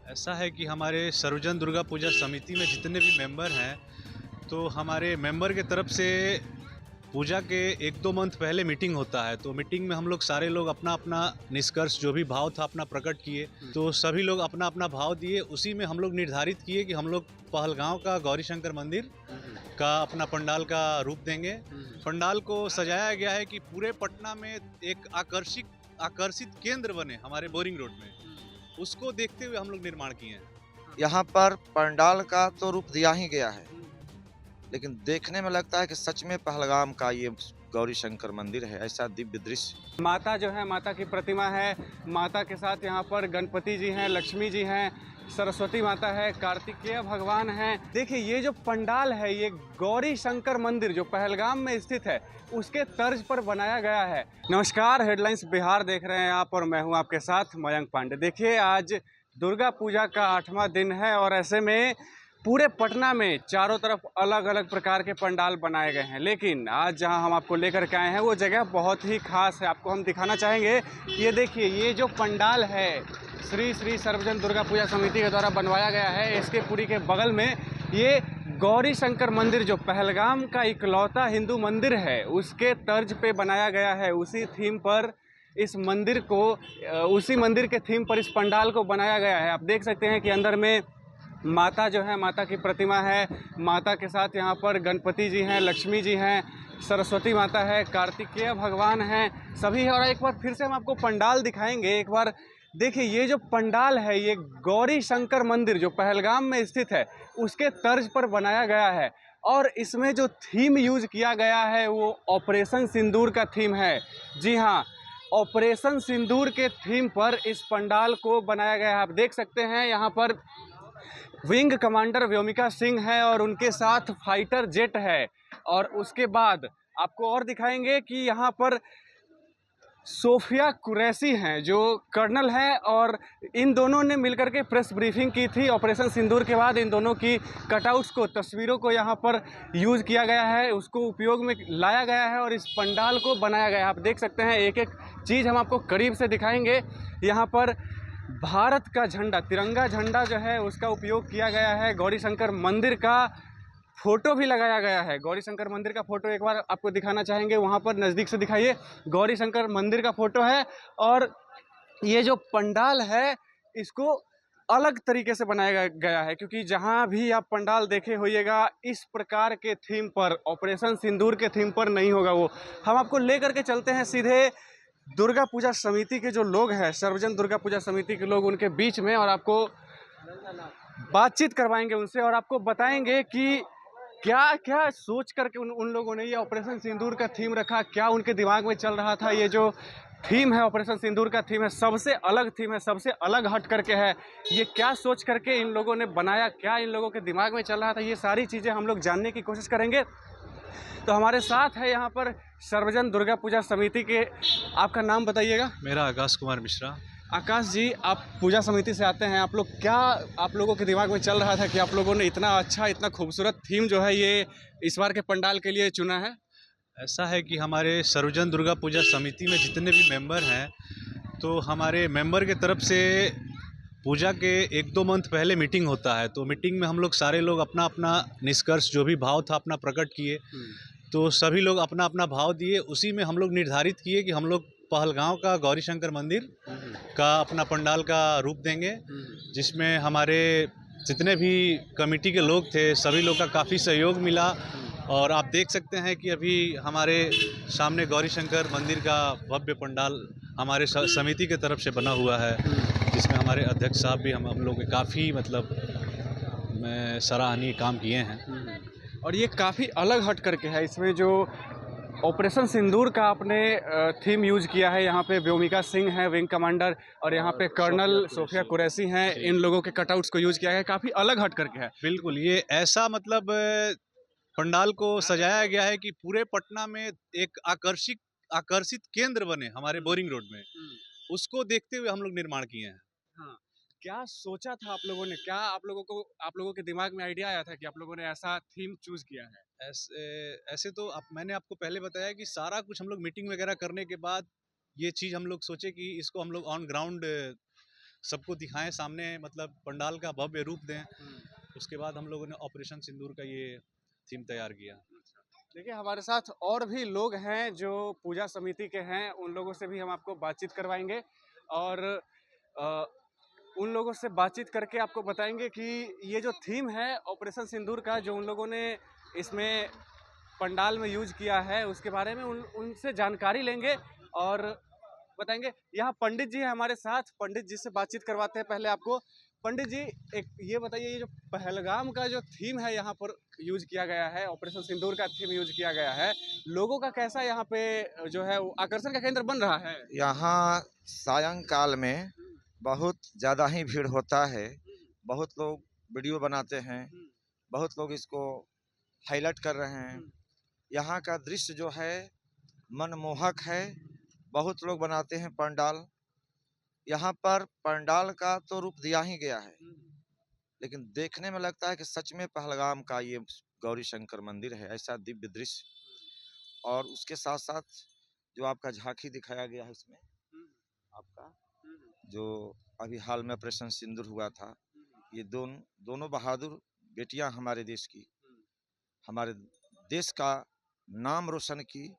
ऐसा है कि हमारे सर्वजन दुर्गा पूजा समिति में जितने भी मेंबर हैं, तो हमारे मेंबर के तरफ से पूजा के 1-2 मंथ पहले मीटिंग होता है। तो मीटिंग में हम लोग सारे लोग अपना-अपना निष्कर्ष जो भी भाव था अपना प्रकट किए। तो सभी लोग अपना-अपना भाव दिए। उसी में हम लोग निर्धारित किए कि हम लोग पहलगाँव का गौरी शंकर मंदिर का अपना पंडाल का रूप देंगे। पंडाल को सजाया गया है कि पूरे पटना में एक आकर्षित केंद्र बने हमारे बोरिंग रोड में। उसको देखते हुए हम लोग निर्माण किए हैं। यहाँ पर पंडाल का तो रूप दिया ही गया है, लेकिन देखने में लगता है कि सच में पहलगाम का ये गौरी शंकर मंदिर है। ऐसा दिव्य दृश्य। माता जो है, माता की प्रतिमा है। माता के साथ यहाँ पर गणपति जी हैं, लक्ष्मी जी हैं, सरस्वती माता है, कार्तिकेय भगवान हैं। देखिए ये जो पंडाल है, ये गौरी शंकर मंदिर जो पहलगाम में स्थित है, उसके तर्ज पर बनाया गया है। नमस्कार, हेडलाइंस बिहार देख रहे हैं आप और मैं हूँ आपके साथ मयंक पांडे। देखिए आज दुर्गा पूजा का 8वां दिन है और ऐसे में पूरे पटना में चारों तरफ अलग अलग प्रकार के पंडाल बनाए गए हैं, लेकिन आज जहां हम आपको लेकर के आए हैं वो जगह बहुत ही खास है। आपको हम दिखाना चाहेंगे। ये देखिए, ये जो पंडाल है श्री श्री सर्वजन दुर्गा पूजा समिति के द्वारा बनवाया गया है। इसके पुरी के बगल में ये गौरी शंकर मंदिर जो पहलगाम का इकलौता हिंदू मंदिर है, उसके तर्ज पे बनाया गया है। उसी थीम पर इस मंदिर को, उसी मंदिर के थीम पर इस पंडाल को बनाया गया है। आप देख सकते हैं कि अंदर में माता जो है, माता की प्रतिमा है। माता के साथ यहाँ पर गणपति जी हैं, लक्ष्मी जी हैं, सरस्वती माता है, कार्तिकेय भगवान हैं, सभी है। और एक बार फिर से हम आपको पंडाल दिखाएंगे। एक बार देखिए, ये जो पंडाल है, ये गौरी शंकर मंदिर जो पहलगाम में स्थित है, उसके तर्ज पर बनाया गया है। और इसमें जो थीम यूज किया गया है वो ऑपरेशन सिंदूर का थीम है। जी हाँ, ऑपरेशन सिंदूर के थीम पर इस पंडाल को बनाया गया है। आप देख सकते हैं यहाँ पर विंग कमांडर व्योमिका सिंह है और उनके साथ फाइटर जेट है। और उसके बाद आपको और दिखाएंगे कि यहाँ पर सोफिया कुरैशी हैं जो कर्नल हैं, और इन दोनों ने मिलकर के प्रेस ब्रीफिंग की थी। ऑपरेशन सिंदूर के बाद इन दोनों की कटआउट्स को, तस्वीरों को यहाँ पर यूज़ किया गया है, उसको उपयोग में लाया गया है और इस पंडाल को बनाया गया है। आप देख सकते हैं, एक एक चीज़ हम आपको करीब से दिखाएंगे। यहाँ पर भारत का झंडा, तिरंगा झंडा जो है, उसका उपयोग किया गया है। गौरी शंकर मंदिर का फोटो भी लगाया गया है। गौरी शंकर मंदिर का फोटो एक बार आपको दिखाना चाहेंगे, वहाँ पर नज़दीक से दिखाइए। गौरी शंकर मंदिर का फोटो है और ये जो पंडाल है इसको अलग तरीके से बनाया गया है, क्योंकि जहाँ भी आप पंडाल देखे होइएगा इस प्रकार के थीम पर, ऑपरेशन सिंदूर के थीम पर नहीं होगा। वो हम आपको ले करके चलते हैं सीधे दुर्गा पूजा समिति के जो लोग हैं, सर्वजन दुर्गा पूजा समिति के लोग, उनके बीच में, और आपको बातचीत करवाएंगे उनसे और आपको बताएंगे कि क्या क्या सोच करके उन लोगों ने ये ऑपरेशन सिंदूर का थीम रखा, क्या उनके दिमाग में चल रहा था। ये जो थीम है ऑपरेशन सिंदूर का थीम है, सबसे अलग थीम है, सबसे अलग हट करके है। ये क्या सोच करके इन लोगों ने बनाया, क्या इन लोगों के दिमाग में चल रहा था, ये सारी चीज़ें हम लोग जानने की कोशिश करेंगे। तो हमारे साथ है यहाँ पर सर्वजन दुर्गा पूजा समिति के, आपका नाम बताइएगा। मेरा आकाश कुमार मिश्रा। आकाश जी, आप पूजा समिति से आते हैं। आप लोग, क्या आप लोगों के दिमाग में चल रहा था कि आप लोगों ने इतना अच्छा, इतना खूबसूरत थीम जो है ये इस बार के पंडाल के लिए चुना है? ऐसा है कि हमारे सर्वजन दुर्गा पूजा समिति में जितने भी मेंबर हैं, तो हमारे मेंबर के तरफ से पूजा के 1-2 मंथ पहले मीटिंग होता है। तो मीटिंग में हम लोग सारे लोग अपना-अपना निष्कर्ष जो भी भाव था अपना प्रकट किए। तो सभी लोग अपना-अपना भाव दिए। उसी में हम लोग निर्धारित किए कि हम लोग पहलगाँव का गौरी शंकर मंदिर का अपना पंडाल का रूप देंगे, जिसमें हमारे जितने भी कमेटी के लोग थे, सभी लोग का काफ़ी सहयोग मिला। और आप देख सकते हैं कि अभी हमारे सामने गौरी शंकर मंदिर का भव्य पंडाल हमारे समिति के तरफ से बना हुआ है, जिसमें हमारे अध्यक्ष साहब भी हम लोग काफ़ी में सराहनीय काम किए हैं। और ये काफ़ी अलग हट करके है। इसमें जो ऑपरेशन सिंदूर का आपने थीम यूज किया है, यहाँ पे व्योमिका सिंह है विंग कमांडर, और यहाँ पे कर्नल सोफिया कुरैशी हैं, इन लोगों के कटआउट्स को यूज किया है। काफ़ी अलग हट करके है। बिल्कुल, ये ऐसा पंडाल को सजाया गया है कि पूरे पटना में एक आकर्षित केंद्र बने हमारे बोरिंग रोड में। उसको देखते हुए हम लोग निर्माण किए हैं। हाँ, क्या सोचा था आप लोगों ने, क्या आप लोगों के दिमाग में आइडिया आया था कि आप लोगों ने ऐसा थीम चूज किया है? ऐसे तो मैंने आपको पहले बताया कि सारा कुछ हम लोग मीटिंग वगैरह करने के बाद ये चीज़ हम लोग सोचे कि इसको हम लोग ऑन ग्राउंड सबको दिखाएं सामने, मतलब पंडाल का भव्य रूप दें। उसके बाद हम लोगों ने ऑपरेशन सिंदूर का ये थीम तैयार किया। देखिए हमारे साथ और भी लोग हैं जो पूजा समिति के हैं, उन लोगों से भी हम आपको बातचीत करवाएंगे और अ, उन लोगों से बातचीत करके आपको बताएंगे कि ये जो थीम है ऑपरेशन सिंदूर का, जो उन लोगों ने इसमें पंडाल में यूज किया है, उसके बारे में उनसे जानकारी लेंगे और बताएंगे। यहाँ पंडित जी हैं हमारे साथ, पंडित जी से बातचीत करवाते हैं पहले आपको। पंडित जी, एक ये बताइए, ये जो पहलगाम का जो थीम है यहाँ पर यूज किया गया है, ऑपरेशन सिंदूर का थीम यूज किया गया है, लोगों का कैसा यहाँ पे जो है वो आकर्षण का केंद्र बन रहा है? यहाँ सायंकाल में बहुत ज़्यादा ही भीड़ होता है। बहुत लोग वीडियो बनाते हैं, बहुत लोग इसको हाईलाइट कर रहे हैं। यहाँ का दृश्य जो है मनमोहक है। बहुत लोग बनाते हैं पंडाल। यहाँ पर पंडाल का तो रूप दिया ही गया है, लेकिन देखने में लगता है कि सच में पहलगाम का ये गौरी शंकर मंदिर है, ऐसा दिव्य दृश्य। और उसके साथ साथ जो आपका झांकी दिखाया गया है इसमें, आपका जो अभी हाल में ऑपरेशन सिंदूर हुआ था, ये दोनों बहादुर बेटियां हमारे देश की, हमारे देश का नाम रोशन की,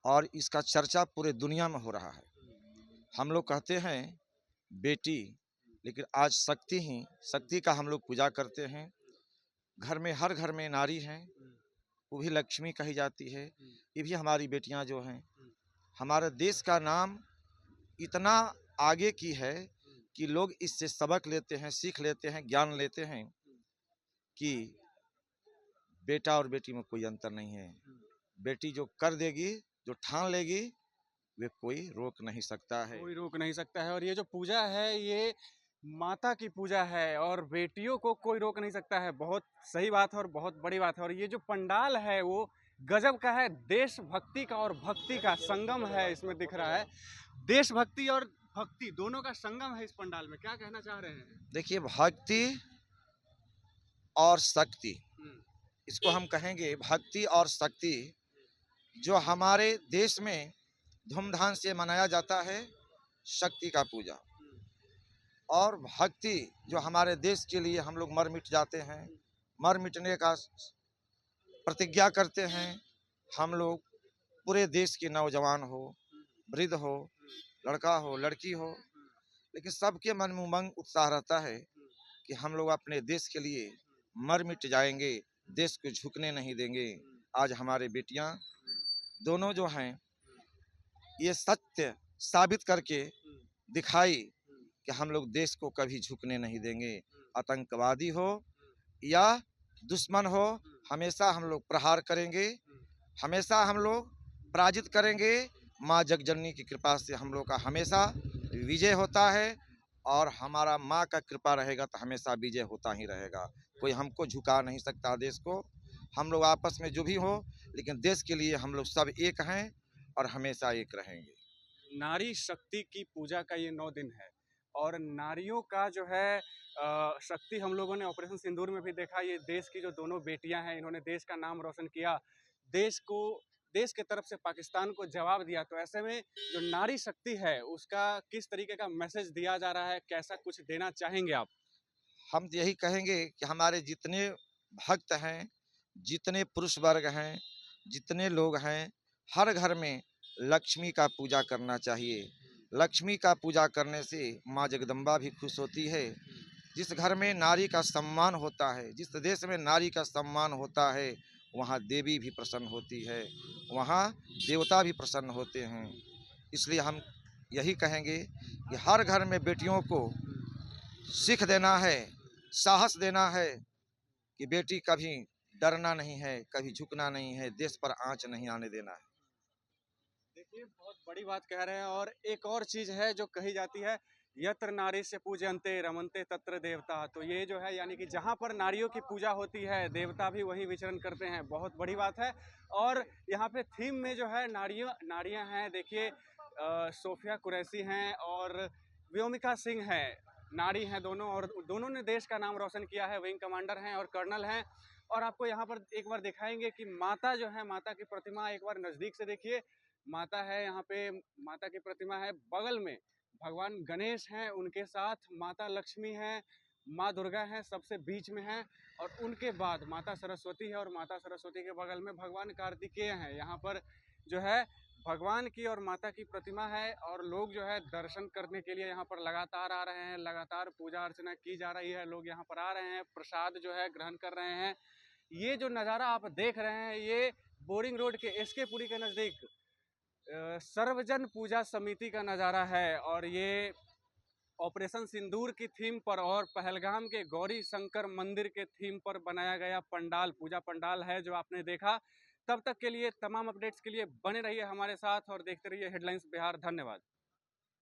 और इसका चर्चा पूरे दुनिया में हो रहा है। हम लोग कहते हैं बेटी, लेकिन आज शक्ति का हम लोग पूजा करते हैं। घर में हर घर में नारी हैं, वो भी लक्ष्मी कही जाती है। ये भी हमारी बेटियां जो हैं, हमारे देश का नाम इतना आगे की है कि लोग इससे सबक लेते हैं, सीख लेते हैं, ज्ञान लेते हैं कि बेटा और बेटी में कोई अंतर नहीं है। बेटी जो कर देगी, जो ठान लेगी, वे कोई रोक नहीं सकता है। कोई रोक नहीं सकता है। और ये जो पूजा है ये माता की पूजा है और बेटियों को कोई रोक नहीं सकता है। बहुत सही बात है और बहुत बड़ी बात है। और ये जो पंडाल है वो गजब का है, देशभक्ति का और भक्ति का संगम है इसमें दिख रहा है। देशभक्ति और भक्ति दोनों का संगम है इस पंडाल में, क्या कहना चाह रहे हैं? देखिए, भक्ति और शक्ति, इसको हम कहेंगे भक्ति और शक्ति, जो हमारे देश में धूमधाम से मनाया जाता है, शक्ति का पूजा। और भक्ति जो हमारे देश के लिए हम लोग मर मिट जाते हैं, मर मिटने का प्रतिज्ञा करते हैं। हम लोग पूरे देश के नौजवान हो, वृद्ध हो, लड़का हो, लड़की हो, लेकिन सबके मन में उमंग उत्साह रहता है कि हम लोग अपने देश के लिए मर मिट जाएंगे, देश को झुकने नहीं देंगे। आज हमारे बेटियां दोनों जो हैं, ये सत्य साबित करके दिखाई कि हम लोग देश को कभी झुकने नहीं देंगे। आतंकवादी हो या दुश्मन हो, हमेशा हम लोग प्रहार करेंगे, हमेशा हम लोग पराजित करेंगे। माँ जगजननी की कृपा से हम लोग का हमेशा विजय होता है, और हमारा माँ का कृपा रहेगा तो हमेशा विजय होता ही रहेगा। कोई हमको झुका नहीं सकता देश को। हम लोग आपस में जो भी हो, लेकिन देश के लिए हम लोग सब एक हैं और हमेशा एक रहेंगे। नारी शक्ति की पूजा का ये 9 दिन है और नारियों का जो है शक्ति हम लोगों ने ऑपरेशन सिंदूर में भी देखा। ये देश की जो दोनों बेटियां हैं, इन्होंने देश का नाम रोशन किया, देश के तरफ से पाकिस्तान को जवाब दिया। तो ऐसे में जो नारी शक्ति है उसका किस तरीके का मैसेज दिया जा रहा है, कैसा कुछ देना चाहेंगे आप? हम यही कहेंगे कि हमारे जितने भक्त हैं, जितने पुरुष वर्ग हैं, जितने लोग हैं, हर घर में लक्ष्मी का पूजा करना चाहिए। लक्ष्मी का पूजा करने से माँ जगदम्बा भी खुश होती है। जिस घर में नारी का सम्मान होता है, जिस देश में नारी का सम्मान होता है, वहाँ देवी भी प्रसन्न होती है, वहाँ देवता भी प्रसन्न होते हैं। इसलिए हम यही कहेंगे कि हर घर में बेटियों को सीख देना है, साहस देना है कि बेटी कभी डरना नहीं है, कभी झुकना नहीं है, देश पर आंच नहीं आने देना है। देखिए बहुत बड़ी बात कह रहे हैं। और एक और चीज है जो कही जाती है, यत्र नारी से पूजन्ते रमन्ते तत्र देवता। तो ये जो है यानी कि जहाँ पर नारियों की पूजा होती है, देवता भी वहीं विचरण करते हैं। बहुत बड़ी बात है। और यहाँ पे थीम में जो है नारियाँ हैं। देखिए सोफिया कुरैशी हैं और व्योमिका सिंह हैं, नारी हैं दोनों, और दोनों ने देश का नाम रोशन किया है, विंग कमांडर हैं और कर्नल हैं। और आपको यहाँ पर एक बार दिखाएंगे कि माता जो है, माता की प्रतिमा एक बार नज़दीक से देखिए। माता है यहाँ पे, माता की प्रतिमा है, बगल में भगवान गणेश हैं, उनके साथ माता लक्ष्मी हैं, माँ दुर्गा हैं, सबसे बीच में हैं, और उनके बाद माता सरस्वती है, और माता सरस्वती के बगल में भगवान कार्तिकेय हैं। यहाँ पर जो है भगवान की और माता की प्रतिमा है, और लोग जो है दर्शन करने के लिए यहाँ पर लगातार आ रहे हैं, लगातार पूजा अर्चना की जा रही है, लोग यहाँ पर आ रहे हैं, प्रसाद जो है ग्रहण कर रहे हैं। ये जो नज़ारा आप देख रहे हैं, ये बोरिंग रोड के एसके पुरी के नज़दीक सर्वजन पूजा समिति का नज़ारा है, और ये ऑपरेशन सिंदूर की थीम पर और पहलगाम के गौरी शंकर मंदिर के थीम पर बनाया गया पंडाल, पूजा पंडाल है जो आपने देखा। तब तक के लिए तमाम अपडेट्स के लिए बने रहिए हमारे साथ और देखते रहिए हेडलाइंस बिहार। धन्यवाद।